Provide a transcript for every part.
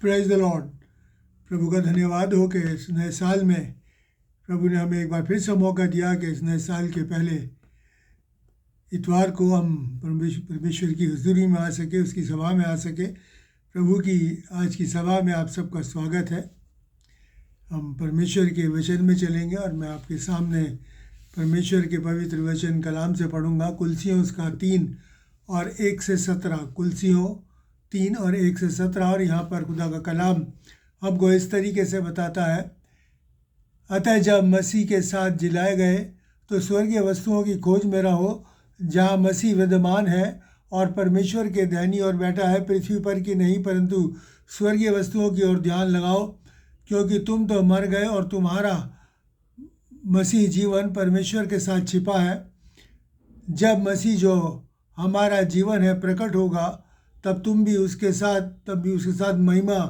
Praise the Lord. प्रभु का धन्यवाद हो कि इस नए साल में प्रभु ने हमें एक बार फिर से मौका दिया कि इस नए साल के पहले इतवार को हम परमेश्वर की हुजूरी में आ सके, उसकी सभा में आ सके। प्रभु की आज की सभा में आप सबका स्वागत है। हम परमेश्वर के वचन में चलेंगे और मैं आपके सामने परमेश्वर के पवित्र वचन कलाम से पढ़ूंगा। कुलसियों उसका 3 और 1 से 17। कुलसियों 3 और 1 से 17। और यहाँ पर खुदा का कलाम हमको इस तरीके से बताता है, अतः जब मसीह के साथ जिलाए गए तो स्वर्गीय वस्तुओं की खोज में रहो जहाँ मसीह विद्यमान है और परमेश्वर के दाहिनी ओर बैठा है। पृथ्वी पर की नहीं परंतु स्वर्गीय वस्तुओं की ओर ध्यान लगाओ, क्योंकि तुम तो मर गए और तुम्हारा मसीह जीवन परमेश्वर के साथ छिपा है। जब मसीह जो हमारा जीवन है प्रकट होगा तब भी उसके साथ महिमा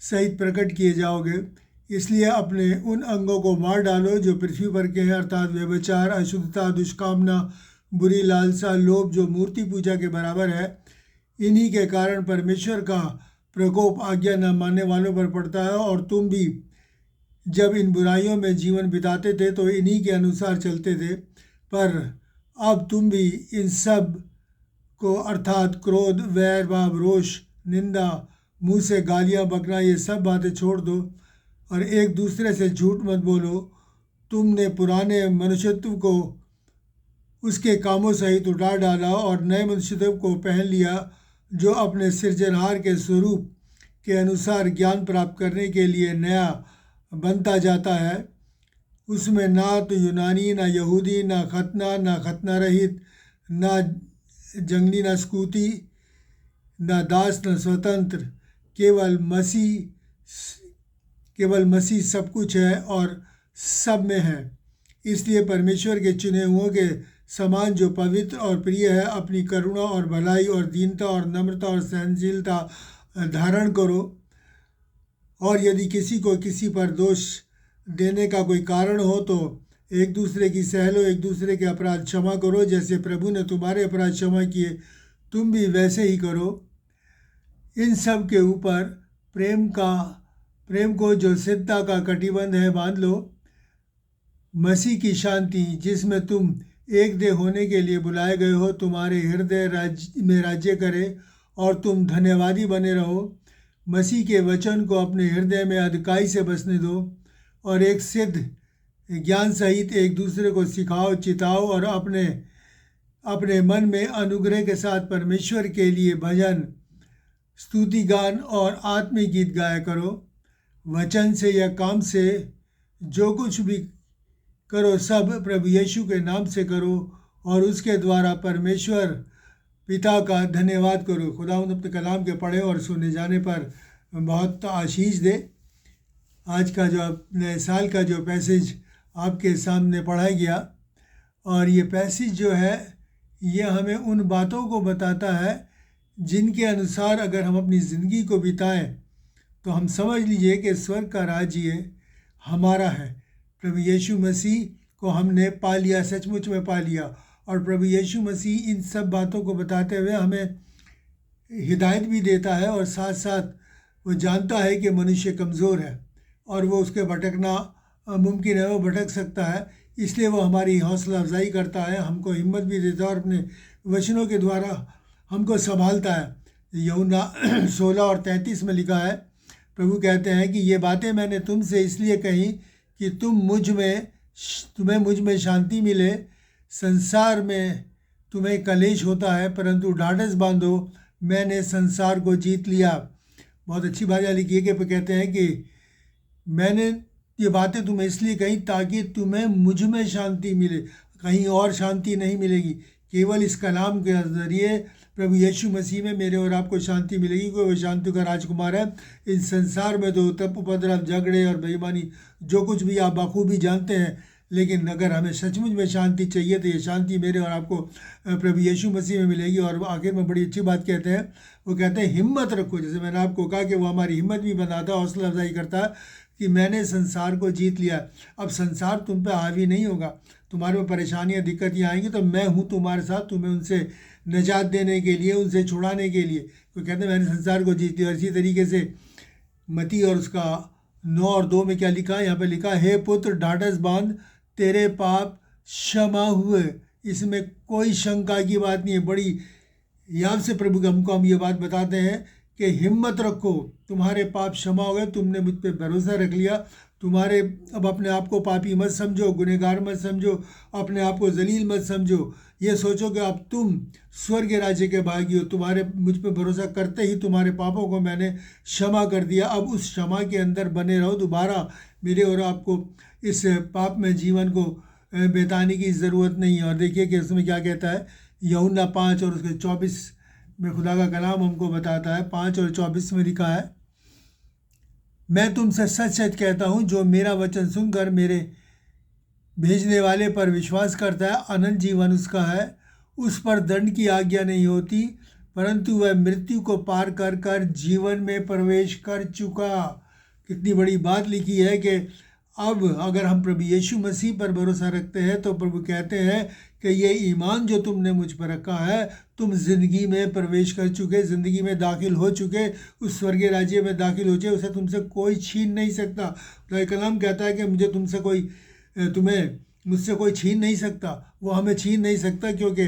सहित प्रकट किए जाओगे। इसलिए अपने उन अंगों को मार डालो जो पृथ्वी पर के हैं, अर्थात व्यभिचार, अशुद्धता, दुष्कामना, बुरी लालसा, लोभ जो मूर्ति पूजा के बराबर है। इन्हीं के कारण परमेश्वर का प्रकोप आज्ञा न मानने वालों पर पड़ता है। और तुम भी जब इन बुराइयों में जीवन बिताते थे तो इन्हीं के अनुसार चलते थे, पर अब तुम भी इन सब को अर्थात क्रोध, वैर, भाव, रोष, निंदा, मुंह से गालियाँ बकना, ये सब बातें छोड़ दो और एक दूसरे से झूठ मत बोलो। तुमने पुराने मनुष्यत्व को उसके कामों सहित उतार डाला और नए मनुष्यत्व को पहन लिया, जो अपने सृजनहार के स्वरूप के अनुसार ज्ञान प्राप्त करने के लिए नया बनता जाता है। उसमें ना तो यूनानी, ना यहूदी, ना खतना रहित, ना जंगली, ना स्कूती, ना दास, ना स्वतंत्र, केवल मसीह सब कुछ है और सब में है। इसलिए परमेश्वर के चुने हुओं के समान जो पवित्र और प्रिय है, अपनी करुणा और भलाई और दीनता और नम्रता और सहनशीलता धारण करो। और यदि किसी को किसी पर दोष देने का कोई कारण हो तो एक दूसरे की सह लो, एक दूसरे के अपराध क्षमा करो। जैसे प्रभु ने तुम्हारे अपराध क्षमा किए, तुम भी वैसे ही करो। इन सब के ऊपर प्रेम को जो सिद्धता का कटिबंध है बांध लो। मसीह की शांति, जिसमें तुम एक देह होने के लिए बुलाए गए हो, तुम्हारे हृदय में राज्य करे और तुम धन्यवादी बने रहो। मसीह के वचन को अपने हृदय में अधिकाई से बसने दो और एक सिद्ध ज्ञान सहित एक दूसरे को सिखाओ, चिताओ और अपने मन में अनुग्रह के साथ परमेश्वर के लिए भजन, स्तुति गान और आत्मिक गीत गाया करो। वचन से या काम से जो कुछ भी करो सब प्रभु यीशु के नाम से करो और उसके द्वारा परमेश्वर पिता का धन्यवाद करो। खुदावंद अपने कलाम के पढ़े और सुने जाने पर बहुत आशीष दे। आज का जो नए साल का जो पैसेज आपके सामने पढ़ा गया, और ये पैसेज जो है ये हमें उन बातों को बताता है जिनके अनुसार अगर हम अपनी ज़िंदगी को बिताएं तो हम समझ लीजिए कि स्वर्ग का राज्य हमारा है। प्रभु यीशु मसीह को हमने पा लिया, सचमुच में पा लिया। और प्रभु यीशु मसीह इन सब बातों को बताते हुए हमें हिदायत भी देता है और साथ साथ वो जानता है कि मनुष्य कमज़ोर है और वो उसके भटकना मुमकिन है, वो भटक सकता है। इसलिए वो हमारी हौसला अफजाई करता है, हमको हिम्मत भी देता है और अपने वचनों के द्वारा हमको संभालता है। यूहन्ना 16 और 33 में लिखा है, प्रभु कहते हैं कि ये बातें मैंने तुमसे इसलिए कही कि तुम्हें मुझ में शांति मिले। संसार में तुम्हें कलेश होता है, परंतु ढाढ़स बांधो, मैंने संसार को जीत लिया। बहुत अच्छी बात लिखी है कि कहते हैं कि मैंने ये बातें तुम्हें इसलिए कही ताकि तुम्हें मुझ में शांति मिले, कहीं और शांति नहीं मिलेगी। केवल इस कलाम के ज़रिए प्रभु यीशु मसीह में मेरे और आपको शांति मिलेगी, क्योंकि वो शांति का राजकुमार है। इस संसार में तो तप, उपद्रव, झगड़े और बेईमानी जो कुछ भी आप बखूबी जानते हैं, लेकिन अगर हमें सचमुच में शांति चाहिए तो ये शांति मेरे और आपको प्रभु यीशु मसीह में मिलेगी। और आखिर में बड़ी अच्छी बात कहते हैं, वो कहते हैं हिम्मत रखो। जैसे मैंने आपको कहा कि वो हमारी हिम्मत भी बनाता है, हौसला अफजाई करता है कि मैंने संसार को जीत लिया। अब संसार तुम पे हावी नहीं होगा, तुम्हारे में परेशानियाँ, दिक्कतें आएंगी तो मैं हूँ तुम्हारे साथ, तुम्हें उनसे निजात देने के लिए, उनसे छुड़ाने के लिए। तो कहते हैं मैंने संसार को जीत लिया। और इसी तरीके से मती और उसका 9 और 2 में क्या लिखा है, यहाँ पे लिखा है, हे पुत्र ढाढ़स बांध, तेरे पाप क्षमा हुए। इसमें कोई शंका की बात नहीं है। बड़ी याद से प्रभु के हमको हम ये बात बताते हैं कि हिम्मत रखो, तुम्हारे पाप क्षमा हो गए, तुमने मुझ पे भरोसा रख लिया। तुम्हारे अब अपने आप को पापी मत समझो, गुनहगार मत समझो, अपने आप को जलील मत समझो। ये सोचो कि अब तुम स्वर्ग राज्य के भागी हो। तुम्हारे मुझ पे भरोसा करते ही तुम्हारे पापों को मैंने क्षमा कर दिया। अब उस क्षमा के अंदर बने रहो। दोबारा मेरे और आपको इस पाप में जीवन को बिताने की ज़रूरत नहीं है। और देखिए कि उसमें क्या कहता है, यूहन्ना 5 और उसके 24 में खुदा का कलाम हमको बताता है। 5 और 24 में लिखा है, मैं तुमसे सच सच कहता हूँ, जो मेरा वचन सुनकर मेरे भेजने वाले पर विश्वास करता है, अनंत जीवन उसका है। उस पर दंड की आज्ञा नहीं होती, परंतु वह मृत्यु को पार कर कर जीवन में प्रवेश कर चुका। कितनी बड़ी बात लिखी है कि अब अगर हम प्रभु यीशु मसीह पर भरोसा रखते हैं तो प्रभु कहते हैं कि ये ईमान जो तुमने मुझ पर रखा है, तुम ज़िंदगी में प्रवेश कर चुके, ज़िंदगी में दाखिल हो चुके, उस स्वर्गीय राज्य में दाखिल हो चुके। उसे तुमसे कोई छीन नहीं सकता। तो कलाम कहता है कि मुझे तुमसे कोई तुम्हें मुझसे कोई छीन नहीं सकता। वो हमें छीन नहीं सकता क्योंकि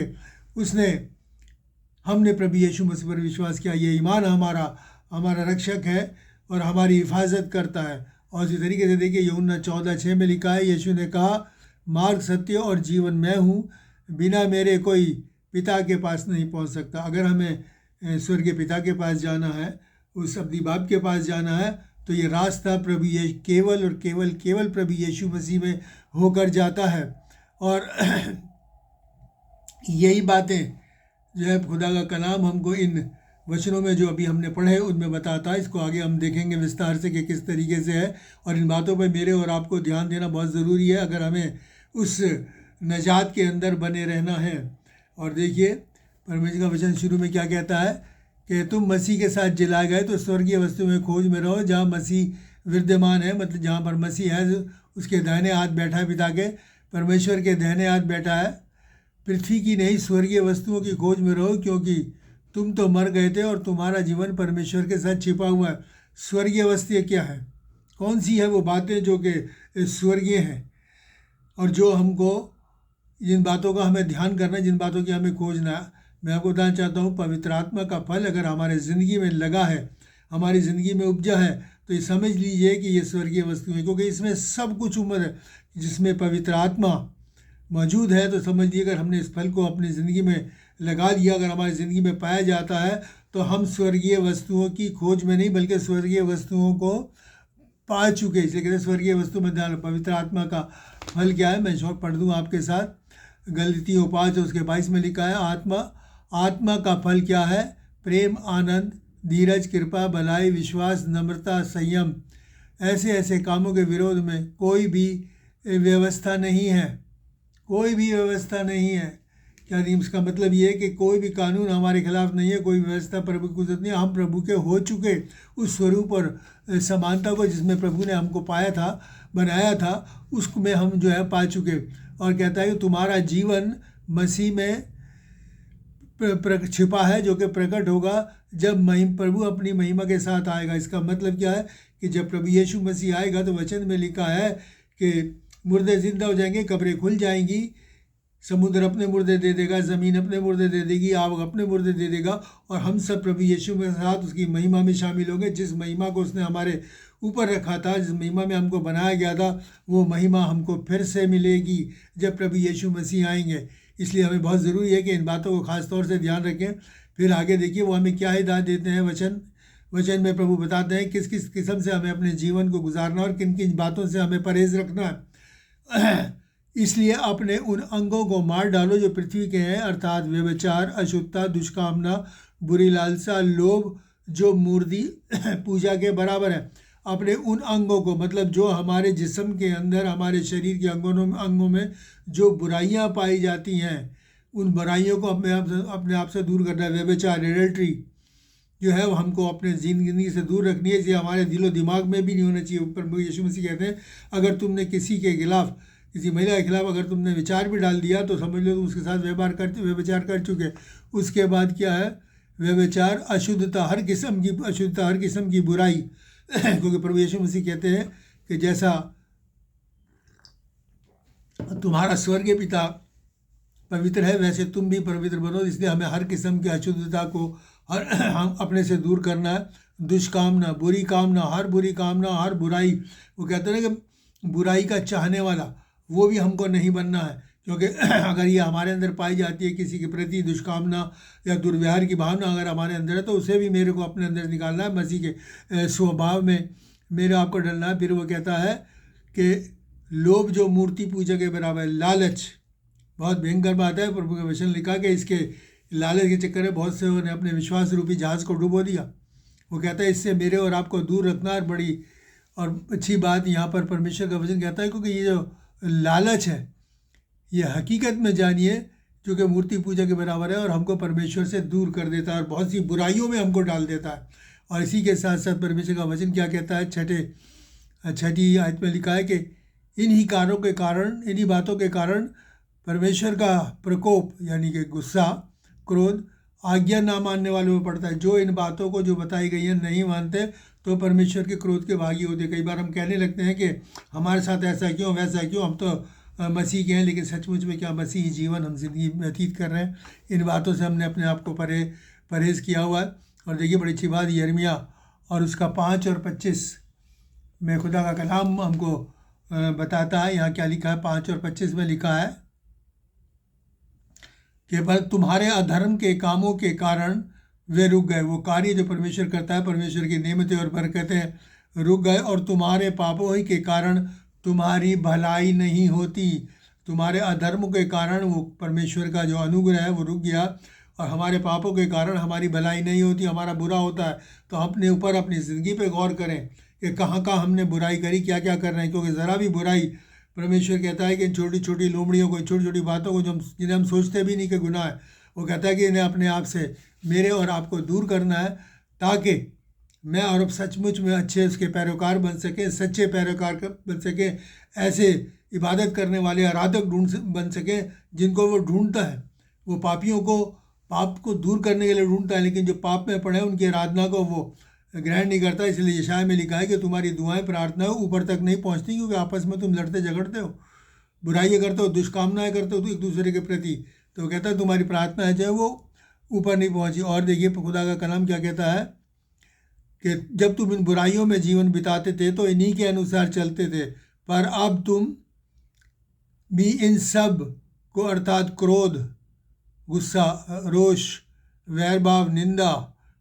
हमने प्रभु यीशु मसीह पर विश्वास किया। ये ईमान हमारा रक्षक है और हमारी हिफाजत करता है। और इसी तरीके से देखिए यूहन्ना 14:6 में लिखा है, यीशु ने कहा, मार्ग, सत्य और जीवन मैं हूँ, बिना मेरे कोई पिता के पास नहीं पहुँच सकता। अगर हमें स्वर्गीय पिता के पास जाना है, उस अपनी बाप के पास जाना है, तो ये रास्ता प्रभु ये केवल और केवल प्रभु यीशु मसीह में होकर जाता है। और यही बातें जो है खुदा का कलाम हमको इन वचनों में जो अभी हमने पढ़े उनमें बताता है। इसको आगे हम देखेंगे विस्तार से कि किस तरीके से है। और इन बातों पर मेरे और आपको ध्यान देना बहुत ज़रूरी है अगर हमें उस नजात के अंदर बने रहना है। और देखिए परमेश्वर का वचन शुरू में क्या कहता है कि तुम मसीह के साथ जिलाए गए तो स्वर्गीय वस्तु में खोज में रहो, जहाँ मसीह विद्यमान है, मतलब जहाँ पर मसीह है उसके दाहिने हाथ बैठा है, पिता के परमेश्वर के दाहिने हाथ बैठा है। पृथ्वी की नहीं स्वर्गीय वस्तुओं की खोज में रहो, क्योंकि तुम तो मर गए थे और तुम्हारा जीवन परमेश्वर के साथ छिपा हुआ है। स्वर्गीय वस्तुएं क्या है, कौन सी है वो बातें जो कि स्वर्गीय हैं और जो हमको जिन बातों का हमें ध्यान करना है, जिन बातों की हमें खोजना है। मैं आपको बताना चाहता हूँ, पवित्र आत्मा का फल अगर हमारे ज़िंदगी में लगा है, हमारी ज़िंदगी में उपजा है, तो ये समझ लीजिए कि ये स्वर्गीय वस्तु है, क्योंकि इसमें सब कुछ उम्र है। जिसमें पवित्र आत्मा मौजूद है तो समझ लीजिए अगर हमने इस फल को अपनी ज़िंदगी में लगा लिया, अगर हमारी ज़िंदगी में पाया जाता है, तो हम स्वर्गीय वस्तुओं की खोज में नहीं बल्कि स्वर्गीय वस्तुओं को पा चुके। इसलिए कहते हैं स्वर्गीय वस्तु में ध्यान। पवित्र आत्मा का फल क्या है, मैं शॉर्ट पढ़ दूँ आपके साथ। गलतियों 5 उसके 22 में लिखा है, आत्मा का फल क्या है, प्रेम, आनंद, धीरज, कृपा, भलाई, विश्वास, नम्रता, संयम। ऐसे कामों के विरोध में कोई भी व्यवस्था नहीं है, कोई भी व्यवस्था नहीं है। क्या नहीं, इसका मतलब ये है कि कोई भी कानून हमारे खिलाफ नहीं है, कोई व्यवस्था प्रभु की कुदरत नहीं है। हम प्रभु के हो चुके उस स्वरूप और समानता को जिसमें प्रभु ने हमको पाया था, बनाया था, उसमें हम जो है पा चुके। और कहता है कि तुम्हारा जीवन मसीह में छिपा है, जो कि प्रकट होगा जब प्रभु अपनी महिमा के साथ आएगा। इसका मतलब क्या है कि जब प्रभु यीशु मसीह आएगा तो वचन में लिखा है कि मुर्दे जिंदा हो जाएंगे, कब्रें खुल जाएंगी, समुद्र अपने मुर्दे दे देगा, ज़मीन अपने मुर्दे दे देगी, आग अपने मुर्दे दे देगा, और हम सब प्रभु यीशु के साथ उसकी महिमा में शामिल होंगे। जिस महिमा को उसने हमारे ऊपर रखा था, जिस महिमा में हमको बनाया गया था, वो महिमा हमको फिर से मिलेगी जब प्रभु यीशु मसीह आएंगे। इसलिए हमें बहुत ज़रूरी है कि इन बातों को ख़ास तौर से ध्यान रखें। फिर आगे देखिए वो हमें क्या हिदायत देते हैं। वचन में प्रभु बताते हैं किस किस किस्म से हमें अपने जीवन को गुजारना और किन किन बातों से हमें परहेज़ रखना है। इसलिए अपने उन अंगों को मार डालो जो पृथ्वी के हैं, अर्थात व्यभिचार, अशुद्धता, दुष्कामना, बुरी लालसा, लोभ, जो मूर्ति पूजा के बराबर है। अपने उन अंगों को, मतलब जो हमारे जिस्म के अंदर, हमारे शरीर के अंगों में जो बुराइयां पाई जाती हैं, उन बुराइयों को अपने आप से दूर करना है। व्यभिचार, एडल्ट्री जो है वो हमको अपने ज़िंदगी से दूर रखनी है। इसलिए हमारे दिलो दिमाग में भी नहीं होना चाहिए। ऊपर यीशु मसीह कहते हैं अगर तुमने किसी के खिलाफ, किसी महिला के खिलाफ अगर तुमने विचार भी डाल दिया तो समझ लो तुम उसके साथ व्यभिचार कर चुके। उसके बाद क्या है, व्यभिचार, अशुद्धता, हर किस्म की अशुद्धता, हर किस्म की बुराई, क्योंकि प्रभु यीशु मसीह कहते हैं कि जैसा तुम्हारा स्वर्गीय पिता पवित्र है वैसे तुम भी पवित्र बनो। इसलिए हमें हर किस्म की अशुद्धता को हम अपने से दूर करना है। दुष्कामना, बुरी कामना, हर बुरी कामना, हर बुराई, वो कहते हैं कि बुराई का चाहने वाला, वो भी हमको नहीं बनना है। क्योंकि अगर ये हमारे अंदर पाई जाती है, किसी के प्रति दुष्कामना या दुर्व्यवहार की भावना अगर हमारे अंदर है, तो उसे भी मेरे को अपने अंदर निकालना है। मसीह के स्वभाव में मेरे आपको डलना है। फिर वो कहता है कि लोभ जो मूर्ति पूजा के बराबर है, लालच बहुत भयंकर बात है। प्रभु का वचन लिखा कि इसके लालच के चक्कर में बहुत से ने अपने विश्वास रूपी जहाज़ को डुबो दिया। वो कहता है इससे मेरे और आपको दूर रखना है। बड़ी और अच्छी बात यहाँ पर परमेश्वर का वचन कहता है, क्योंकि ये जो लालच है ये हकीकत में जानिए जो कि मूर्ति पूजा के बराबर है और हमको परमेश्वर से दूर कर देता है और बहुत सी बुराइयों में हमको डाल देता है। और इसी के साथ साथ परमेश्वर का वचन क्या कहता है, छठी आयत में लिखा है कि इन्हीं कारणों के कारण, इन्हीं बातों के कारण परमेश्वर का प्रकोप यानी कि गुस्सा, क्रोध आज्ञा ना मानने वालों में पड़ता है। जो इन बातों को जो बताई गई हैं नहीं मानते तो परमेश्वर के क्रोध के भागी होते। कई बार हम कहने लगते हैं कि हमारे साथ ऐसा क्यों, वैसा क्यों, हम तो मसीह के हैं, लेकिन सचमुच में क्या मसीही जीवन हम जिंदगी व्यतीत कर रहे हैं। इन बातों से हमने अपने आप को परहेज़ किया हुआ है। और देखिए बड़ी अच्छी बात, यिर्मयाह और उसका 5 और 25 में खुदा का कलाम हमको बताता है। यहाँ क्या लिखा है, 5 और 25 में लिखा है कि बल तुम्हारे अधर्म के कामों के कारण वे रुक गए। वो कार्य जो परमेश्वर करता है, परमेश्वर की नेमतें और बरकतें रुक गए, और तुम्हारे पापों ही के कारण तुम्हारी भलाई नहीं होती। तुम्हारे अधर्म के कारण वो परमेश्वर का जो अनुग्रह है वो रुक गया, और हमारे पापों के कारण हमारी भलाई नहीं होती, हमारा बुरा होता है। तो हम अपने ऊपर अपनी ज़िंदगी पे गौर करें कि कहाँ कहाँ हमने बुराई करी, क्या क्या कर रहे हैं। क्योंकि ज़रा भी बुराई, परमेश्वर कहता है कि इन छोटी छोटी लोमड़ियों को, छोटी छोटी बातों को जिन्हें हम सोचते भी नहीं कि गुनाह है, वो कहता है कि इन्हें अपने आप से मेरे और आपको दूर करना है, ताकि मैं और अब सचमुच में अच्छे उसके पैरोकार बन सकें, सच्चे पैरोकार बन सकें, ऐसे इबादत करने वाले आराधक बन सकें जिनको वो ढूंढता है। वो पापियों को, पाप को दूर करने के लिए ढूंढता है, लेकिन जो पाप में पड़े उनकी आराधना को वो ग्रहण नहीं करता। इसलिए यशायाह में लिखा है कि तुम्हारी दुआएं, प्रार्थनाएं ऊपर तक नहीं पहुंचती, क्योंकि आपस में तुम लड़ते झगड़ते हो, बुराइयाँ करते हो, दुष्कामनाएं करते हो तो एक दूसरे के प्रति। तो कहता है तुम्हारी प्रार्थना है जो है वो ऊपर नहीं पहुंची। और देखिए खुदा का कलाम क्या कहता है कि जब तुम इन बुराइयों में जीवन बिताते थे तो इन्हीं के अनुसार चलते थे, पर अब तुम भी इन सब को अर्थात क्रोध, गुस्सा, रोष, वैरभाव, निंदा,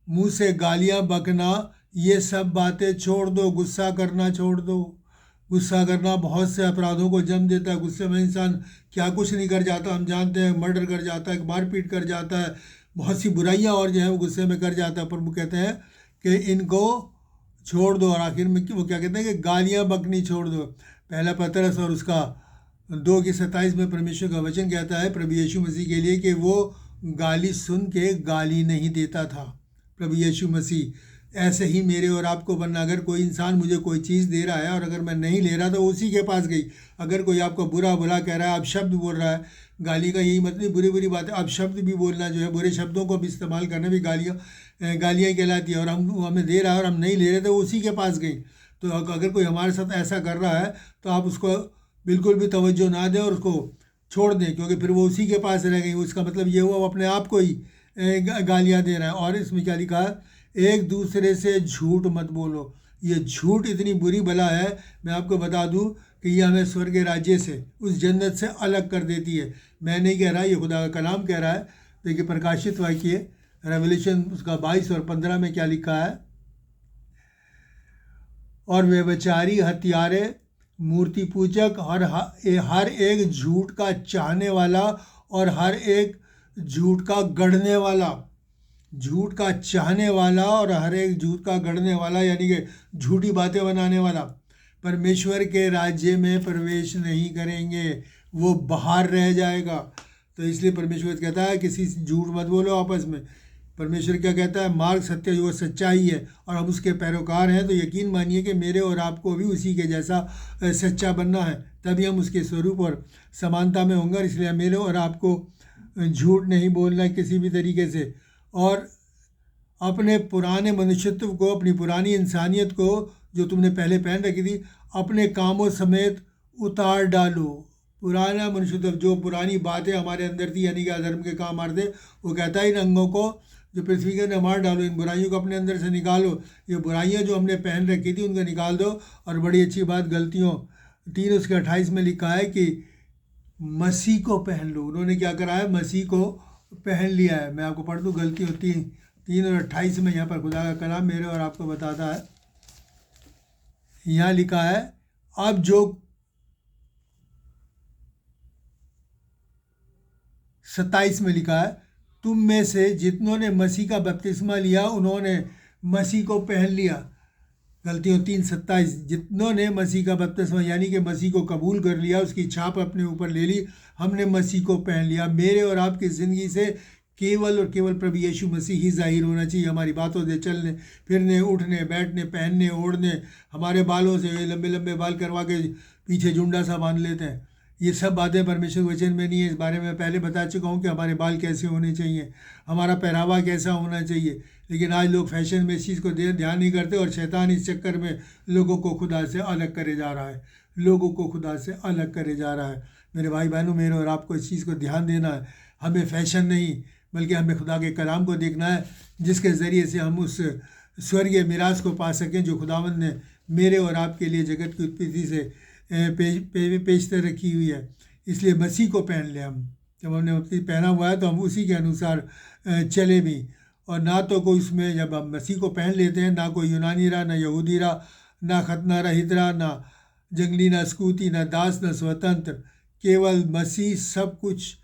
मुंह से गालियाँ बकना, ये सब बातें छोड़ दो। गुस्सा करना छोड़ दो। गुस्सा करना बहुत से अपराधों को जन्म देता है। गुस्से में इंसान क्या कुछ नहीं कर जाता, हम जानते हैं, मर्डर कर जाता है, मारपीट कर जाता है, बहुत सी बुराइयां और जो है वो गुस्से में कर जाता है। प्रभु कहते हैं कि इनको छोड़ दो। और आखिर में वो क्या कहते हैं कि गालियाँ बकनी छोड़ दो। पहला पतरस और उसका 2:27 में परमेश्वर का वचन कहता है प्रभु यीशु मसीह के लिए कि वो गाली सुन के गाली नहीं देता था। प्रभु यीशु मसीह ऐसे ही मेरे और आपको बनना। अगर कोई इंसान मुझे कोई चीज़ दे रहा है और अगर मैं नहीं ले रहा तो उसी के पास गई। अगर कोई आपको बुरा बुरा कह रहा है, आप शब्द बोल रहा है, गाली का यही मतलब बुरी बुरी बात है, अब शब्द भी बोलना जो है, बुरे शब्दों को भी इस्तेमाल करना भी गालियाँ कहलाती है, और हम हमें दे रहा है और हम नहीं ले रहे तो उसी के पास गई। तो अगर कोई हमारे साथ ऐसा कर रहा है तो आप उसको बिल्कुल भी तवज्जो ना दें और उसको छोड़ दें, क्योंकि फिर वो उसी के पास रह गई। उसका मतलब ये हुआ वो अपने आप को ही गालियाँ दे रहा है। और इसमें क्या लिखा है, एक दूसरे से झूठ मत बोलो। ये झूठ इतनी बुरी बला है, मैं आपको बता दूं कि ये हमें स्वर्ग राज्य से, उस जन्नत से अलग कर देती है। मैं नहीं कह रहा, ये खुदा का कलाम कह रहा है। देखिए प्रकाशित वाक्य रेवल्यूशन उसका 22 और 15 में क्या लिखा है, और व्यभिचारी, हत्यारे, मूर्ति पूजक, हर एक झूठ का चाहने वाला और हर एक झूठ का गढ़ने वाला, झूठ का चाहने वाला और हर एक झूठ का गढ़ने वाला यानी कि झूठी बातें बनाने वाला परमेश्वर के राज्य में प्रवेश नहीं करेंगे, वो बाहर रह जाएगा। तो इसलिए परमेश्वर कहता है किसी से झूठ मत बोलो आपस में। परमेश्वर क्या कहता है, मार्ग, सत्य, जो सच्चाई है और हम उसके पैरोकार हैं, तो यकीन मानिए कि मेरे और आपको भी उसी के जैसा सच्चा बनना है, तभी हम उसके स्वरूप और समानता में होंगे। इसलिए मेरे और आपको झूठ नहीं बोलना किसी भी तरीके से। और अपने पुराने मनुष्यत्व को, अपनी पुरानी इंसानियत को जो तुमने पहले पहन रखी थी, अपने कामों समेत उतार डालो। पुराना मनुष्यत्व, जो पुरानी बातें हमारे अंदर थी, यानी कि अधर्म के काम हमारे थे, वो कहता है इन अंगों को जो पृथ्वी के अंदर मार डालो, इन बुराइयों को अपने अंदर से निकालो। ये बुराइयां जो हमने पहन रखी थी उनको निकाल दो। और बड़ी अच्छी बात, गलतियों 3:28 में लिखा है कि मसीह को पहन लो। उन्होंने क्या करा है? मसीह को पहन लिया है। मैं आपको पढ़ दूँ, गलतियों 3:28 में यहाँ पर खुदा का कलाम मेरे और आपको बताता है। यहाँ लिखा है, अब जो 27 में लिखा है, तुम में से जितनों ने मसीह का बपतिस्मा लिया उन्होंने मसीह को पहन लिया। गलतियों 3:27, जितनों ने मसीह का बपतिस्मा यानी कि मसीह को कबूल कर लिया, उसकी छाप अपने ऊपर ले ली, हमने मसीह को पहन लिया। मेरे और आपकी ज़िंदगी से केवल और केवल प्रभु यीशु मसीह ही जाहिर होना चाहिए। हमारी बातों से, चलने फिरने, उठने बैठने, पहनने ओढ़ने, हमारे बालों से लंबे लंबे बाल करवा के पीछे झुंडा सा बांध लेते हैं, ये सब बातें परमेश्वर वचन में नहीं है। इस बारे में पहले बता चुका हूँ कि हमारे बाल कैसे होने चाहिए, हमारा पहनावा कैसा होना चाहिए। लेकिन आज लोग फैशन में इस चीज़ को ध्यान नहीं करते और शैतान इस चक्कर में लोगों को खुदा से अलग करे जा रहा है, लोगों को खुदा से अलग करे जा रहा है। मेरे भाई बहनों, मेरे और आपको इस चीज़ को ध्यान देना है। हमें फैशन नहीं, बल्कि हमें खुदा के कलाम को देखना है, जिसके ज़रिए से हम उस स्वर्गीय मिराज को पा सकें जो खुदावंद ने मेरे और आपके लिए जगत की उत्पत्ति से पेशतर रखी हुई है। इसलिए मसीह को पहन ले। हम जब हमने मसीह पहना हुआ है तो हम उसी के अनुसार चले भी। और ना तो कोई उसमें, जब हम मसीह को पहन लेते हैं, ना कोई यूनानी रहा, ना यहूदी रहा, ना खतना रहित रहा, ना जंगली, ना स्कूती, ना दास, ना स्वतंत्र, केवल मसीह सब कुछ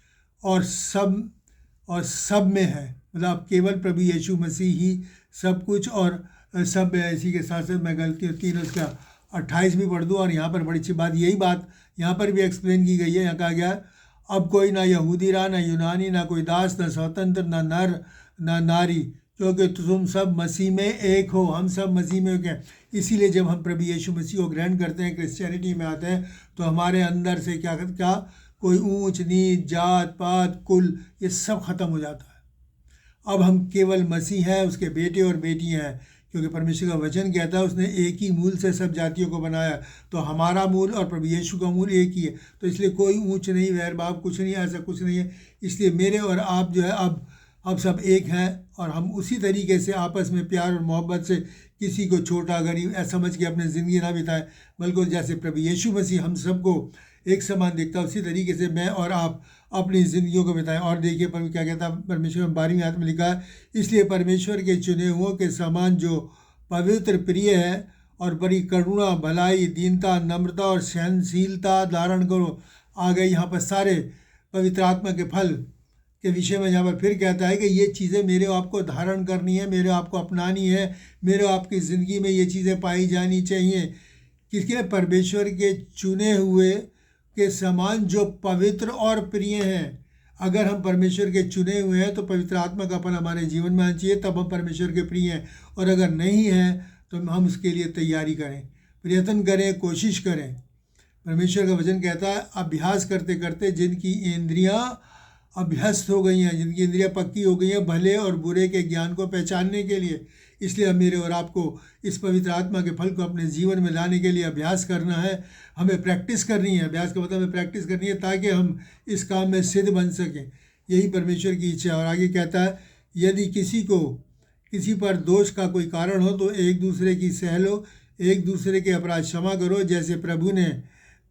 और सब में है। मतलब केवल प्रभु यीशु मसीह ही सब कुछ और सब में है। इसी के साथ साथ मैं गलतियों 3:28 भी पढ़ दूँ। और यहाँ पर बड़ी अच्छी बात, यही बात यहाँ पर भी एक्सप्लेन की गई है। यहाँ कहा गया है, अब कोई ना यहूदी रहा, ना यूनानी, ना कोई दास, ना स्वतंत्र, ना नर, ना नारी, क्योंकि तुम सब मसीह में एक हो। हम सब मसीह में एक हैं। इसीलिए जब हम प्रभु यीशु मसीह को ग्रहण करते हैं, क्रिश्चियनिटी में आते हैं, तो हमारे अंदर से क्या कोई ऊंच नीच, जात पात, कुल, ये सब खत्म हो जाता है। अब हम केवल मसीह हैं, उसके बेटे और बेटियां हैं, क्योंकि परमेश्वर का वचन कहता है उसने एक ही मूल से सब जातियों को बनाया। तो हमारा मूल और प्रभु यीशु का मूल एक ही है। तो इसलिए कोई ऊंच नहीं, वैर भाव कुछ नहीं, ऐसा कुछ नहीं है। इसलिए मेरे और आप जो है अब सब एक हैं। और हम उसी तरीके से आपस में प्यार और मोहब्बत से किसी को छोटा गरीब ऐसा समझ के अपनी ज़िंदगी ना बिताएं, बल्कि जैसे प्रभु यीशु मसीह हम सबको एक समान देखता है, उसी तरीके से मैं और आप अपनी ज़िंदगियों को बिताएं। और देखिए पर क्या कहता है परमेश्वर में 12वीं आयत में लिखा है, इसलिए परमेश्वर के चुने हुओं के समान जो पवित्र, प्रिय है और बड़ी करुणा, भलाई, दीनता, नम्रता और सहनशीलता धारण करो। आ गए यहाँ पर सारे पवित्र आत्मा के फल के विषय में। यहाँ पर फिर कहता है कि ये चीज़ें मेरे आपको धारण करनी है, मेरे आपको अपनानी है, मेरे आपकी ज़िंदगी में ये चीज़ें पाई जानी चाहिए। किसके? परमेश्वर के चुने हुए के समान जो पवित्र और प्रिय हैं। अगर हम परमेश्वर के चुने हुए हैं तो पवित्र आत्मा का फल हमारे जीवन में आना चाहिए, तब हम परमेश्वर के प्रिय हैं। और अगर नहीं हैं तो हम उसके लिए तैयारी करें, प्रयत्न करें, कोशिश करें। परमेश्वर का वचन कहता है, अभ्यास करते करते जिनकी इंद्रियां अभ्यस्त हो गई हैं, जिनकी इंद्रियां पक्की हो गई हैं भले और बुरे के ज्ञान को पहचानने के लिए। इसलिए मेरे और आपको इस पवित्र आत्मा के फल को अपने जीवन में लाने के लिए अभ्यास करना है, हमें प्रैक्टिस करनी है। अभ्यास का मतलब हमें प्रैक्टिस करनी है ताकि हम इस काम में सिद्ध बन सकें। यही परमेश्वर की इच्छा है। और आगे कहता है, यदि किसी पर दोष का कोई कारण हो तो एक दूसरे की सह लो, एक दूसरे के अपराध क्षमा करो, जैसे प्रभु ने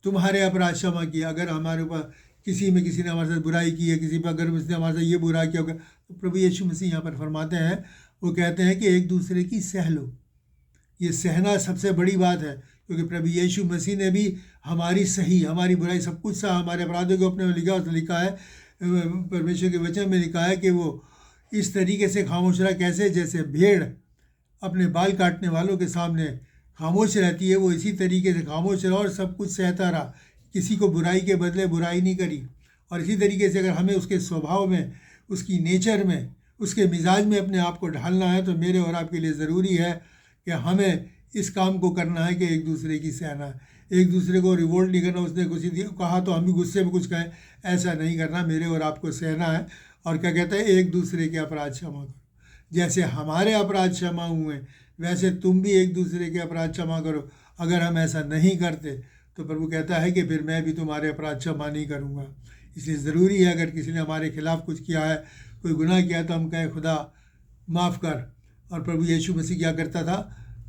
तुम्हारे अपराध क्षमा किया। अगर हमारे ऊपर किसी ने हमारे साथ बुराई की है, किसी पर अगर उसने हमारे साथ ये बुरा किया होगा, तो प्रभु यीशु मसीह यहाँ पर फरमाते हैं, वो कहते हैं कि एक दूसरे की सह लो। ये सहना सबसे बड़ी बात है, क्योंकि प्रभु यीशु मसीह ने भी हमारी सही, हमारी बुराई सब कुछ सहा, हमारे अपराधों को अपने में लिखा। और लिखा है परमेश्वर के वचन में लिखा है कि वो इस तरीके से खामोश रहा, कैसे? जैसे भेड़ अपने बाल काटने वालों के सामने खामोश रहती है, वो इसी तरीके से खामोश रहा और सब कुछ सहता रहा, किसी को बुराई के बदले बुराई नहीं करी। और इसी तरीके से अगर हमें उसके स्वभाव में, उसकी नेचर में, उसके मिजाज में अपने आप को ढालना है, तो मेरे और आपके लिए ज़रूरी है कि हमें इस काम को करना है कि एक दूसरे की सहना है, एक दूसरे को रिवोल्ट नहीं करना। उसने कुछ कहा तो हम भी गुस्से में कुछ कहें, ऐसा नहीं करना। मेरे और आपको सहना है। और क्या कहता है? एक दूसरे के अपराध क्षमा करो। जैसे हमारे अपराध क्षमा हुए वैसे तुम भी एक दूसरे के अपराध क्षमा करो। अगर हम ऐसा नहीं करते तो प्रभु कहता है कि फिर मैं भी तुम्हारे अपराध क्षमा नहीं करूँगा। इसलिए ज़रूरी है अगर किसी ने हमारे खिलाफ़ कुछ किया है, कोई गुनाह किया, तो हम कहें खुदा माफ़ कर। और प्रभु यीशु मसीह क्या करता था,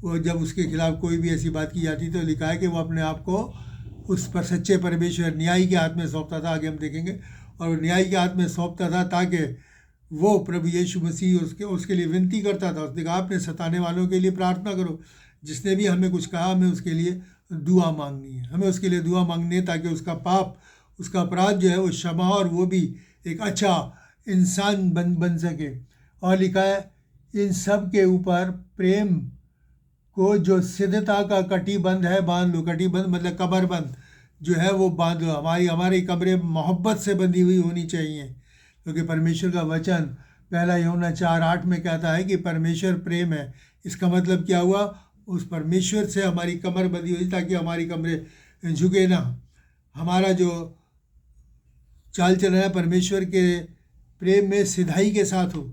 वो जब उसके खिलाफ़ कोई भी ऐसी बात की जाती तो लिखा है कि वो अपने आप को उस पर सच्चे परमेश्वर न्यायी के हाथ में सौंपता था। आगे हम देखेंगे। और वो न्यायी के हाथ में सौंपता था ताकि वो प्रभु यीशु मसीह उसके लिए विनती करता था। उसने कहा अपने सताने वालों के लिए प्रार्थना करो। जिसने भी हमें कुछ कहा हमें उसके लिए दुआ मांगनी है, हमें उसके लिए दुआ मांगनी है ताकि उसका पाप, उसका अपराध जो है वो क्षमा और वो भी एक अच्छा इंसान बन सके। और लिखा है इन सब के ऊपर प्रेम को जो सिद्धता का कटिबंध है बांध लो। कटिबंध मतलब कमरबंद जो है वो बांध लो। हमारी कमरें मोहब्बत से बंधी हुई होनी चाहिए, क्योंकि परमेश्वर का वचन 1 यूहन्ना 4:8 में कहता है कि परमेश्वर प्रेम है। इसका मतलब क्या हुआ, उस परमेश्वर से हमारी कमर बंधी हुई ताकि हमारी कमरें झुके ना। हमारा जो चाल चलन है परमेश्वर के प्रेम में सिधाई के साथ हो।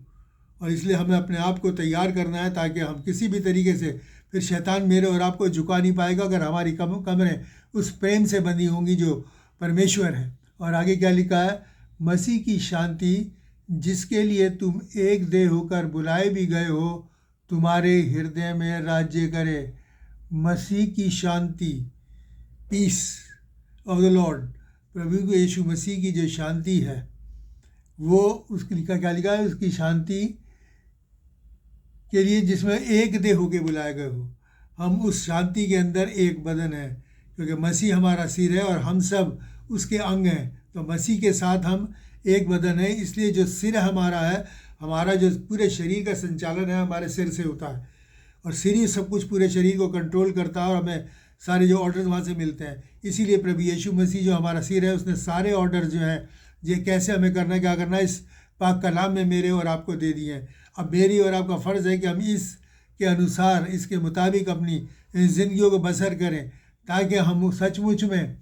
और इसलिए हमें अपने आप को तैयार करना है ताकि हम किसी भी तरीके से, फिर शैतान मेरे और आपको झुका नहीं पाएगा अगर हमारी कमरें उस प्रेम से बंधी होंगी जो परमेश्वर है। और आगे क्या लिखा है, मसीह की शांति जिसके लिए तुम एक देह होकर बुलाए भी गए हो तुम्हारे हृदय में राज्य करे। मसीह की शांति, पीस ऑफ द लॉर्ड, प्रभु यीशु मसीह की जो शांति है वो उसकी क्या लिखा है, उसकी शांति के लिए जिसमें एक देह होके बुलाए गए हो। हम उस शांति के अंदर एक बदन है, क्योंकि मसीह हमारा सिर है और हम सब उसके अंग हैं। तो मसीह के साथ हम एक बदन है। इसलिए जो सिर हमारा है, हमारा जो पूरे शरीर का संचालन है हमारे सिर से होता है। और सिर ही सब कुछ पूरे शरीर को कंट्रोल करता है और हमें सारे जो ऑर्डर्स वहाँ से मिलते हैं। इसीलिए प्रभु यीशु मसीह जो हमारा सिर है उसने सारे ऑर्डर जो हैं ये कैसे हमें करना है, क्या करना है, इस पाक कलाम में मेरे और आपको दे दिए हैं। अब मेरी और आपका फ़र्ज़ है कि हम इसके अनुसार, इसके मुताबिक अपनी ज़िंदगियों को बसर करें ताकि हम सचमुच में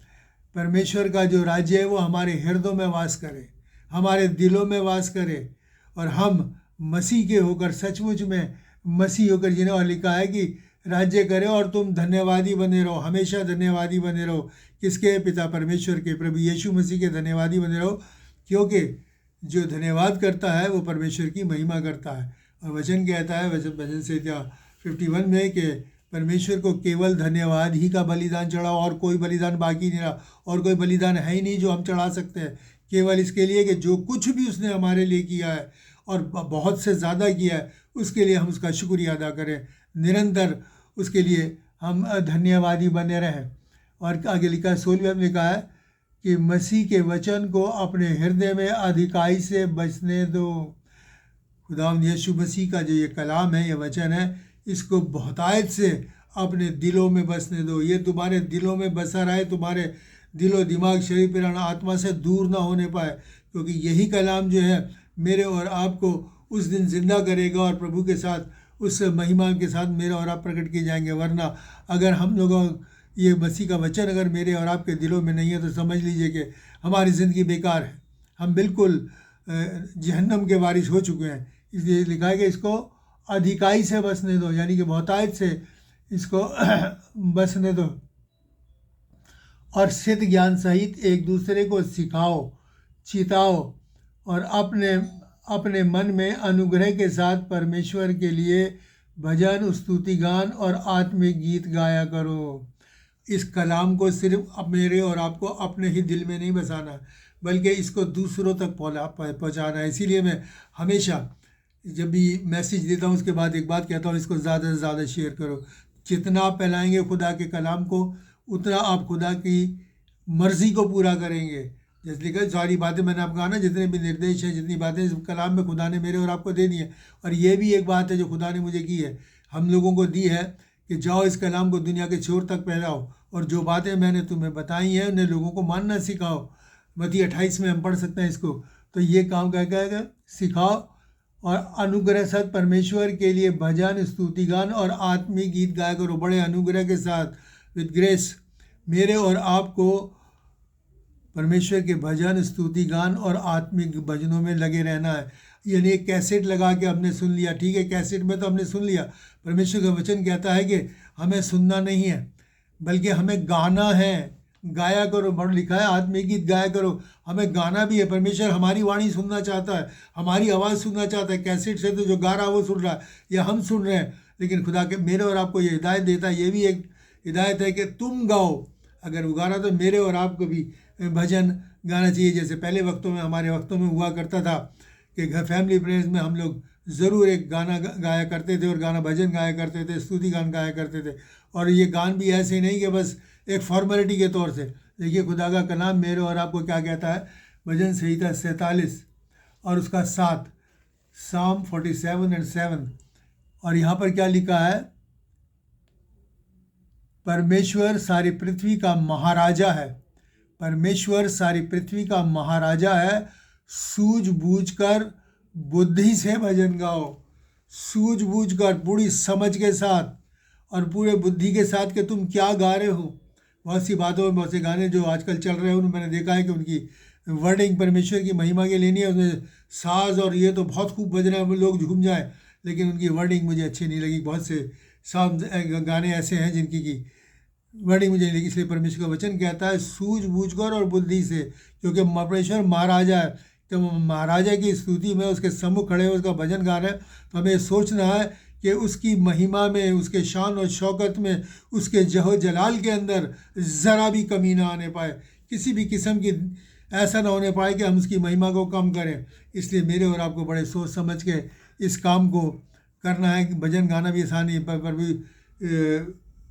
परमेश्वर का जो राज्य है वो हमारे हृदयों में वास करे, हमारे दिलों में वास करे और हम मसीह के होकर सचमुच में मसीह होकर जिन्हें और लिखा है कि राज्य करे और तुम धन्यवादी बने रहो, हमेशा धन्यवादी बने रहो। किसके? पिता परमेश्वर के, प्रभु यीशु मसीह के धन्यवादी बने रहो, क्योंकि जो धन्यवाद करता है वो परमेश्वर की महिमा करता है। और वचन कहता है वचन से 51 में कि परमेश्वर को केवल धन्यवाद ही का बलिदान चढ़ाओ, और कोई बलिदान बाकी नहीं रहा, और कोई बलिदान है ही नहीं जो हम चढ़ा सकते हैं। केवल इसके लिए कि जो कुछ भी उसने हमारे लिए किया है और बहुत से ज़्यादा किया है उसके लिए हम उसका शुक्रिया अदा करें, निरंतर उसके लिए हम धन्यवादी बने रहें। और आगे लिखा है 16वें में लिखा है कि मसीह के वचन को अपने हृदय में अधिकाई से बसने दो। खुदावंद यीशु मसीह का जो ये कलाम है, ये वचन है, इसको बहुतायत से अपने दिलों में बसने दो। ये तुम्हारे दिलों में बसा रहे, तुम्हारे दिलो दिमाग शरीर प्राण आत्मा से दूर ना होने पाए, क्योंकि यही कलाम जो है मेरे और आपको उस दिन ज़िंदा करेगा और प्रभु के साथ उस महिमा के साथ मेरे और आप प्रकट किए जाएंगे। वरना अगर हम लोगों ये मसीह का वचन अगर मेरे और आपके दिलों में नहीं है तो समझ लीजिए कि हमारी ज़िंदगी बेकार है, हम बिल्कुल जहन्नम के वारिस हो चुके हैं। इसलिए लिखा है कि इसको अधिकाई से बसने दो, यानी कि बहुतायत से इसको बसने दो और सिद्ध ज्ञान सहित एक दूसरे को सिखाओ, चिताओ और अपने मन में अनुग्रह के साथ परमेश्वर के लिए भजन, स्तुति गान और आत्मिक गीत गाया करो। इस कलाम को सिर्फ मेरे और आपको अपने ही दिल में नहीं बसाना, बल्कि इसको दूसरों तक पहुँचाना है। इसीलिए मैं हमेशा जब भी मैसेज देता हूँ उसके बाद एक बात कहता हूँ, इसको ज़्यादा से ज़्यादा शेयर करो। जितना आप फैलाएंगे खुदा के कलाम को, उतना आप खुदा की मर्ज़ी को पूरा करेंगे। जैसे लिखा सारी बातें मैंने आपको कहा ना, जितने भी निर्देश हैं, जितनी बातें इस कलाम में खुदा ने मेरे और आपको दे दी हैं। और ये भी एक बात है जो खुदा ने मुझे की है, हम लोगों को दी है कि जाओ इस कलाम को दुनिया के छोर तक फैलाओ और जो बातें मैंने तुम्हें बताई हैं उन्हें लोगों को मानना सिखाओ। मत्ती 28 में हम पढ़ सकते हैं इसको। तो ये काम क्या कहेगा, सिखाओ और अनुग्रह सत परमेश्वर के लिए भजन, स्तुति गान और आत्मिक गीत गाया करो, बड़े अनुग्रह के साथ, विद ग्रेस। मेरे और आपको परमेश्वर के भजन, स्तुति गान और आत्मिक भजनों में लगे रहना है। यानी एक कैसेट लगा के हमने सुन लिया, ठीक है, कैसेट में तो हमने सुन लिया। परमेश्वर का वचन कहता है कि हमें सुनना नहीं है बल्कि हमें गाना है। गाया करो, बड़ लिखा है आत्मिक गीत गाया करो, हमें गाना भी है। परमेश्वर हमारी वाणी सुनना चाहता है, हमारी आवाज़ सुनना चाहता है। कैसेट से तो जो गा रहा है वो सुन रहा है या हम सुन रहे हैं, लेकिन खुदा के मेरे और आपको ये हिदायत देता है, ये भी एक हिदायत है कि तुम गाओ। अगर वो गा रहा तो मेरे और आपको भी भजन गाना चाहिए। जैसे पहले वक्तों में, हमारे वक्तों में हुआ करता था कि घर फैमिली प्रेयर्स में हम लोग ज़रूर एक गाना गाया करते थे और गाना भजन गाया करते थे, स्तुति गान गाया करते थे। और ये गान भी ऐसे नहीं कि बस एक फॉर्मेलिटी के तौर से। देखिए खुदा का कलाम मेरे और आपको क्या कहता है, भजन संहिता 47 और उसका 7, Psalm 47 and 7। और यहाँ पर क्या लिखा है, परमेश्वर सारी पृथ्वी का महाराजा है। परमेश्वर सारी पृथ्वी का महाराजा है, सूझबूझ कर बुद्धि से भजन गाओ। सूझबूझ कर, पूरी समझ के साथ और पूरे बुद्धि के साथ कि तुम क्या गा रहे हो। बहुत सी बातों में, बहुत से गाने जो आजकल चल रहे हैं उनमें मैंने देखा है कि उनकी वर्डिंग परमेश्वर की महिमा के लेनी है, उसमें साज और ये तो बहुत खूब बज रहे हैं, लोग झूम जाए, लेकिन उनकी वर्डिंग मुझे अच्छी नहीं लगी। बहुत से गाने ऐसे हैं जिनकी की वर्डिंग मुझे नहीं लगी। इसलिए परमेश्वर का वचन कहता है सूझबूझ कर और बुद्धि से, क्योंकि परमेश्वर महाराजा है। तो महाराजा की स्तुति में उसके सम्मुख खड़े हो उसका भजन गा रहे हैं, तो हमें सोचना है कि उसकी महिमा में, उसके शान और शौकत में, उसके जहो जलाल के अंदर ज़रा भी कमी ना आने पाए, किसी भी किस्म की ऐसा ना होने पाए कि हम उसकी महिमा को कम करें। इसलिए मेरे और आपको बड़े सोच समझ के इस काम को करना है। भजन गाना भी आसान नहीं, पर भी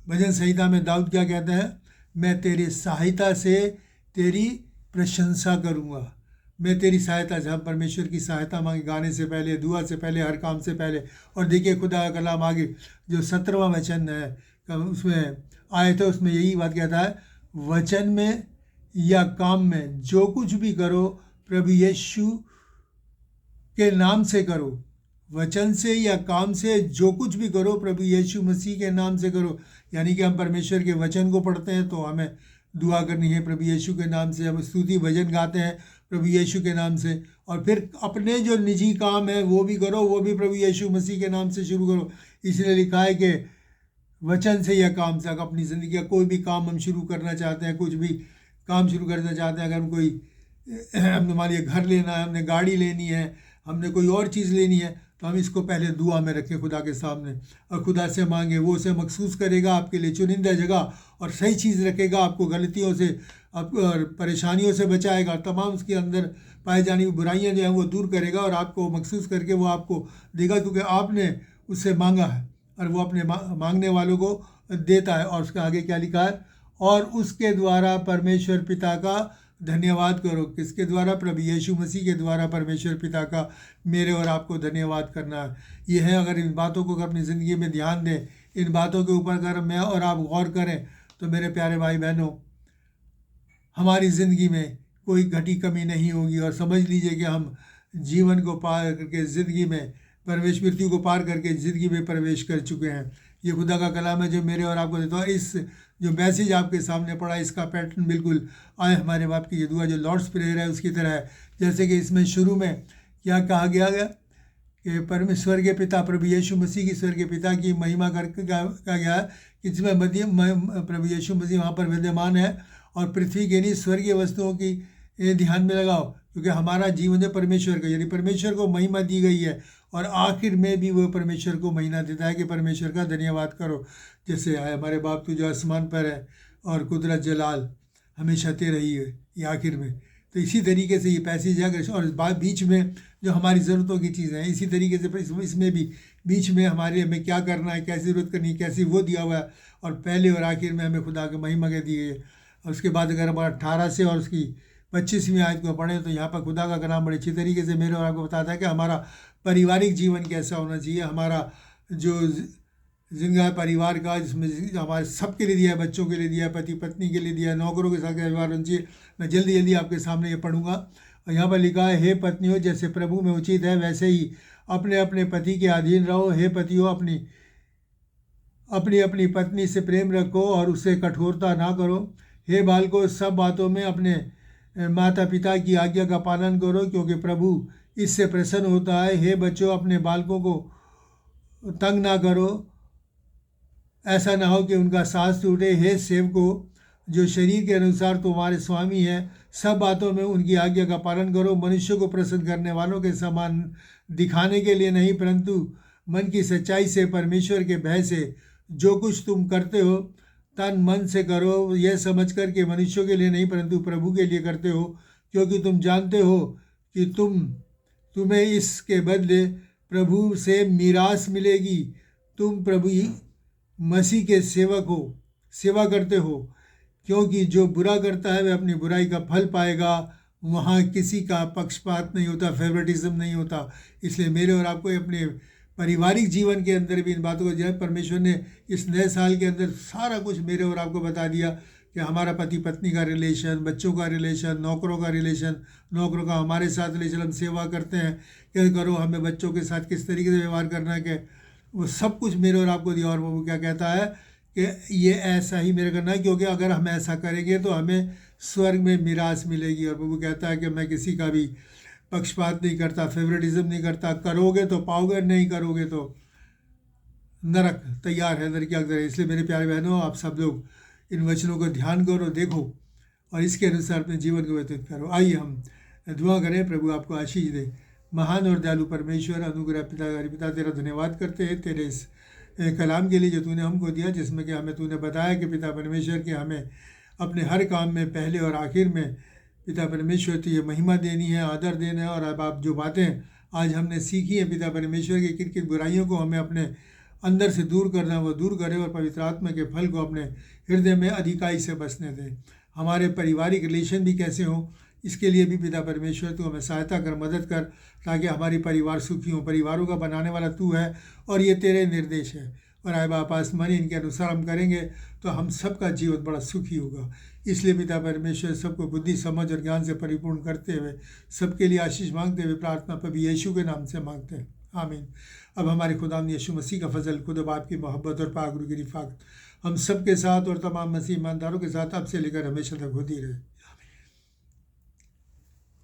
भजन संहिता में दाऊद क्या कहते हैं, मैं तेरी सहायता से तेरी प्रशंसा करूँगा। मैं तेरी सहायता से, हम परमेश्वर की सहायता मांगे गाने से पहले, दुआ से पहले, हर काम से पहले। और देखिए खुदा का कलाम आगे जो 17वां वचन है उसमें आए थे, उसमें यही बात कहता है, वचन में या काम में जो कुछ भी करो प्रभु यीशु के नाम से करो। वचन से या काम से जो कुछ भी करो प्रभु यीशु मसीह के नाम से करो। यानी कि हम परमेश्वर के वचन को पढ़ते हैं तो हमें दुआ करनी है प्रभु यीशु के नाम से, हम स्तुति भजन गाते हैं प्रभु यीशु के नाम से, और फिर अपने जो निजी काम है वो भी करो, वो भी प्रभु यीशु मसीह के नाम से शुरू करो। इसलिए लिखा है कि वचन से या काम से, अगर अपनी ज़िंदगी का कोई भी काम हम शुरू करना चाहते हैं, कुछ भी काम शुरू करना चाहते हैं, अगर हम कोई, हमने मान लिया घर लेना है, हमने गाड़ी लेनी है, हमने कोई और चीज़ लेनी है, तो हम इसको पहले दुआ में रखें खुदा के सामने और खुदा से मांगे। वो उसे मखसूस करेगा आपके लिए चुनिंदा जगह और सही चीज़ रखेगा, आपको गलतियों से और परेशानियों से बचाएगा, तमाम उसके अंदर पाए जाने की बुराइयां जो हैं वो दूर करेगा और आपको मखसूस करके वो आपको देगा, क्योंकि आपने उससे मांगा है और वो अपने मांगने वालों को देता है। और उसके आगे क्या लिखा है, और उसके द्वारा परमेश्वर पिता का धन्यवाद करो। किसके द्वारा? प्रभु यीशु मसीह के द्वारा परमेश्वर पिता का मेरे और आपको धन्यवाद करना है। ये है, अगर इन बातों को अपनी ज़िंदगी में ध्यान दें, इन बातों के ऊपर अगर मैं और आप गौर करें, तो मेरे प्यारे भाई बहनों, हमारी ज़िंदगी में कोई घटी कमी नहीं होगी। और समझ लीजिए कि हम जीवन को पार करके ज़िंदगी में प्रवेश, मृत्यु को पार करके ज़िंदगी में प्रवेश कर चुके हैं। ये खुदा का कलाम है जो मेरे और आपको देता है। इस जो मैसेज आपके सामने पड़ा, इसका पैटर्न बिल्कुल आए हमारे बाप की ये दुआ जो लॉर्ड्स प्रेयर है उसकी तरह है। जैसे कि इसमें शुरू में क्या कहा गया कि परमेश्वर के पिता, प्रभु यीशु मसीह की स्वर्ग के पिता की महिमा करके कहा गया है कि जिसमें प्रभु यीशु मसीह वहाँ पर विद्यमान है और पृथ्वी के नहीं स्वर्गीय वस्तुओं की ध्यान में लगाओ, क्योंकि हमारा जीवन है परमेश्वर का, यानी परमेश्वर को महिमा दी गई है। और आखिर में भी वो परमेश्वर को महिमा देता है कि परमेश्वर का धन्यवाद करो। जैसे है हमारे बाप तू जो आसमान पर है और कुदरत जलाल हमेशा ते रही है, ये आखिर में। तो इसी तरीके से ये पैसेज है। और बीच में जो हमारी ज़रूरतों की चीज़ें हैं, इसी तरीके से इसमें भी बीच में हमारे हमें क्या करना है, कैसी ज़रूरत करनी है, कैसी वो दिया हुआ है। और पहले और आखिर में हमें खुदा की महिमा के दी गई है। और उसके बाद अगर हमारा 18 से और उसकी 25वीं आयत को पढ़ें तो यहाँ पर खुदा का कलाम बड़े अच्छी तरीके से मेरे और आपको बताता है कि हमारा पारिवारिक जीवन कैसा होना चाहिए। हमारा जो जिंदगी परिवार का, जिसमें हमारे सबके लिए दिया है, बच्चों के लिए दिया है, पति पत्नी के लिए दिया है, नौकरों के साथ व्यवहार होना चाहिए। मैं जल्दी जल्दी आपके सामने ये पढ़ूंगा। और यहाँ पर लिखा है, हे पत्नियों, जैसे प्रभु में उचित है वैसे ही अपने अपने पति के अधीन रहो। हे पतियों, अपनी अपनी पत्नी से प्रेम रखो और उससे कठोरता ना करो। हे बालकों, सब बातों में अपने माता पिता की आज्ञा का पालन करो, क्योंकि प्रभु इससे प्रसन्न होता है। हे बच्चों, अपने बालकों को तंग ना करो, ऐसा ना हो कि उनका सांस टूटे। हे सेवकों, जो शरीर के अनुसार तुम्हारे स्वामी हैं, सब बातों में उनकी आज्ञा का पालन करो, मनुष्य को प्रसन्न करने वालों के समान दिखाने के लिए नहीं, परंतु मन की सच्चाई से, परमेश्वर के भय से। जो कुछ तुम करते हो तन मन से करो, यह समझकर कि मनुष्यों के लिए नहीं परंतु प्रभु के लिए करते हो, क्योंकि तुम जानते हो कि तुम्हें इसके बदले प्रभु से मीरास मिलेगी। तुम प्रभु मसीह के सेवा करते हो, क्योंकि जो बुरा करता है वह अपनी बुराई का फल पाएगा। वहाँ किसी का पक्षपात नहीं होता, फेवरेटिज्म नहीं होता। इसलिए मेरे और आपको अपने पारिवारिक जीवन के अंदर भी इन बातों को, जो है परमेश्वर ने इस नए साल के अंदर सारा कुछ मेरे और आपको बता दिया कि हमारा पति पत्नी का रिलेशन, बच्चों का रिलेशन, नौकरों का रिलेशन, नौकरों का हमारे साथ रिलेशन, हम सेवा करते हैं क्या करो, हमें बच्चों के साथ किस तरीके से व्यवहार करना है, कि वो सब कुछ मेरे और आपको दिया। और वो क्या कहता है कि ये ऐसा ही मेरे करना है, क्योंकि अगर हम ऐसा करेंगे तो हमें स्वर्ग में मीरास मिलेगी। और प्रभु कहता है कि मैं किसी का भी पक्षपात नहीं करता, फेवरेटिज्म नहीं करता। करोगे तो पाओगे, नहीं करोगे तो नरक तैयार है, नरक की आग है। इसलिए मेरे प्यारे बहनों, आप सब लोग इन वचनों को ध्यान करो, देखो और इसके अनुसार अपने जीवन को व्यतीत करो। आइए हम दुआ करें। प्रभु आपको आशीष दे। महान और दयालु परमेश्वर, अनुग्रह पिता तेरा धन्यवाद करते हैं तेरे इस कलाम के लिए जो तूने हमको दिया, जिसमें कि हमें तूने बताया कि पिता परमेश्वर के हमें अपने हर काम में पहले और आखिर में पिता परमेश्वर तो ये महिमा देनी है, आदर देना है। और अब आप जो बातें आज हमने सीखी हैं पिता परमेश्वर की, किन किन बुराइयों को हमें अपने अंदर से दूर करना, वो दूर करे और पवित्र आत्मा के फल को अपने हृदय में अधिकाई से बसने दें। हमारे पारिवारिक रिलेशन भी कैसे हों, इसके लिए भी पिता परमेश्वर तू हमें सहायता कर, मदद कर, ताकि हमारी परिवार सुखी हों। परिवारों का बनाने वाला तू है और ये तेरे निर्देश है। और आए बाप आसमानी, इनके अनुसार हम करेंगे तो हम सबका जीवन बड़ा सुखी होगा। इसलिए पिता परमेश्वर सबको बुद्धि, समझ और ज्ञान से परिपूर्ण करते हुए सबके लिए आशीष मांगते हुए प्रार्थना प्रभु यीशु के नाम से मांगते हैं, आमीन। अब हमारे खुदावंद यीशु मसीह का फजल, खुदा बाप की मोहब्बत और पाक रूह की रिफ़ाक़त हम सब के साथ और तमाम मसीह ईमानदारों के साथ अब से लेकर हमेशा तक होती रहे।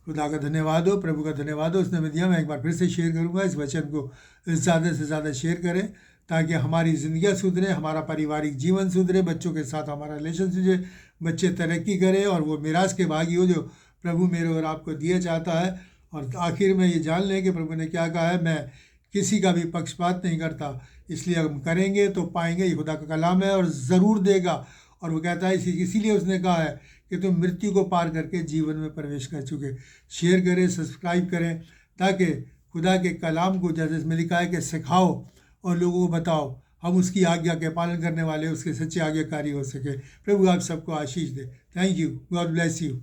खुदा का धन्यवाद हो, प्रभु का धन्यवाद हो, उसने हमें दिया। मैं एक बार फिर से शेयर करूंगा, इस वचन को ज़्यादा से ज़्यादा शेयर करें ताकि हमारी ज़िंदगियाँ सुधरे, हमारा पारिवारिक जीवन सुधरे, बच्चों के साथ हमारा रिलेशन सुधरे, बच्चे तरक्की करें और वो मिरास के भागी हो जो प्रभु मेरे और आपको दिया चाहता है। और आखिर में ये जान लें कि प्रभु ने क्या कहा है, मैं किसी का भी पक्षपात नहीं करता। इसलिए हम करेंगे तो पाएंगे, ये खुदा का कलाम है और ज़रूर देगा। और वो कहता है इसीलिए उसने कहा है कि तुम मृत्यु को पार करके जीवन में प्रवेश कर चुके। शेयर करें, सब्सक्राइब करें, ताकि खुदा के कलाम को जैसे इसमें लिखा है कि सिखाओ और लोगों को बताओ, हम उसकी आज्ञा के पालन करने वाले, उसके सच्चे आज्ञाकारी हो सके। प्रभु आप सबको आशीष दे। Thank you, God bless you.